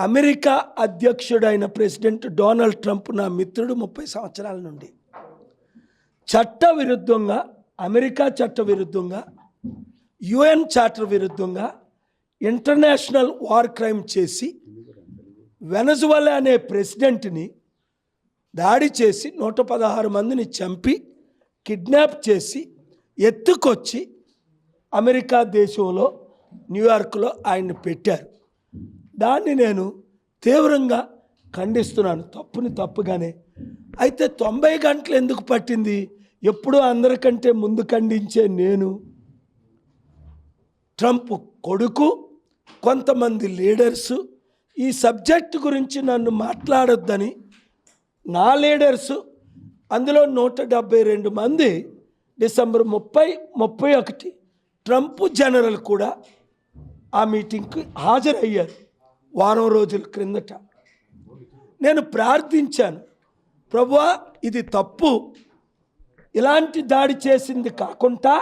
America అధ్యక్షుడైన president Donald Trump నా మిత్రుడు 30 సంవత్సరాల నుండి చట్టవిరుద్ధంగా, అమెరికా చట్టవిరుద్ధంగా, యుఎన్ చార్టర్ విరుద్ధంగా ఇంటర్నేషనల్ వార్ క్రైమ్ చేసి వెనజువెలా అనే ప్రెసిడెంట్ని దాడి చేసి 116 మందిని చంపి కిడ్నాప్ చేసి ఎత్తుకొచ్చి అమెరికా దేశంలో న్యూయార్క్లో ఆయన్ని పెట్టారు. దాన్ని నేను తీవ్రంగా ఖండిస్తున్నాను, తప్పుని తప్పుగానే. అయితే 90 గంటలు ఎందుకు పట్టింది? ఎప్పుడూ అందరికంటే ముందు ఖండించే నేను, ట్రంప్ కొడుకు, కొంతమంది లీడర్సు ఈ సబ్జెక్ట్ గురించి నన్ను మాట్లాడొద్దని నా లీడర్సు, అందులో 172 మంది డిసెంబర్ 30, 31 ట్రంప్ జనరల్ కూడా ఆ మీటింగ్కి హాజరయ్యారు. వారం రోజుల క్రిందట నేను ప్రార్థించాను, ప్రభువా ఇది తప్పు, ఇలాంటి దాడి చేసింది కాకుండా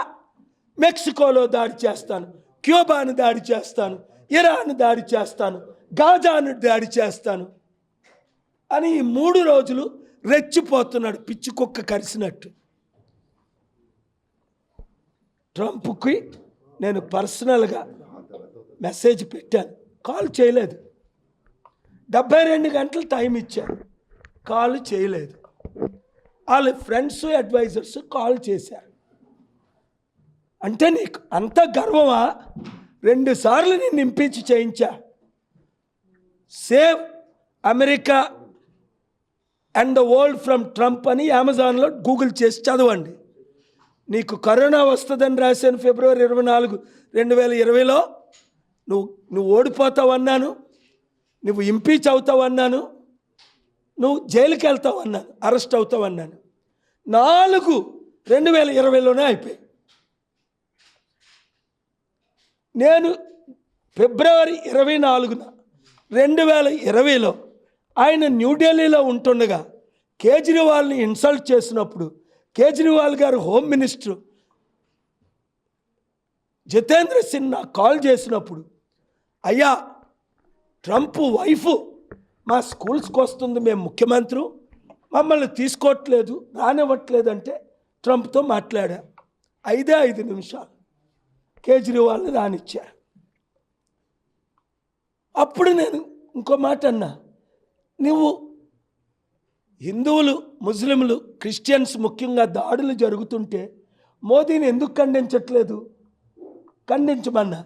మెక్సికోలో దాడి చేస్తాను, క్యూబాను దాడి చేస్తాను, ఇరాన్ దాడి చేస్తాను, గాజాను దాడి చేస్తాను అని 3 రోజులు రెచ్చిపోతున్నాడు, పిచ్చి కుక్క కరిసినట్టు. ట్రంప్కి నేను పర్సనల్గా మెసేజ్ పెట్టాను, కాల్ చేయలేదు. 72 గంటలు టైం ఇచ్చాను, కాల్ చేయలేదు. వాళ్ళ ఫ్రెండ్స్, అడ్వైజర్స్ కాల్ చేశారు. అంటే నీకు అంత గర్వమా? 2 సార్లు నేను ఇంపీచ్ చేయించా. Save America and the world from Trump అని అమెజాన్లో గూగుల్ చేసి చదవండి. నీకు కరోనా వస్తుందని రాశాను ఫిబ్రవరి 24, 2020లో. నువ్వు ఓడిపోతావు అన్నాను, నువ్వు ఇంపీచ్ అవుతావు అన్నాను, నువ్వు జైలుకి వెళ్తావు అన్నాను, అరెస్ట్ అవుతావు అన్నాను. 4 2020లోనే అయిపోయాయి. నేను ఫిబ్రవరి 24, 2020లో ఆయన న్యూఢిల్లీలో ఉంటుండగా కేజ్రీవాల్ని ఇన్సల్ట్ చేసినప్పుడు, కేజ్రీవాల్ గారు హోమ్ మినిస్టర్ జితేంద్ర సింగ్ నాకు కాల్ చేసినప్పుడు, అయ్యా ట్రంప్ వైఫ్ మా స్కూల్స్కి వస్తుంది, మేము ముఖ్యమంత్రి, మమ్మల్ని తీసుకోవట్లేదు, రానివ్వట్లేదు అంటే ట్రంప్తో మాట్లాడా. 5 నిమిషాలు కేజ్రీవాల్ని రానిచ్చారు. అప్పుడు నేను ఇంకో మాట అన్నా, నువ్వు హిందువులు, ముస్లింలు, క్రిస్టియన్స్ ముఖ్యంగా దాడులు జరుగుతుంటే మోదీని ఎందుకు ఖండించట్లేదు? ఖండించమన్నా.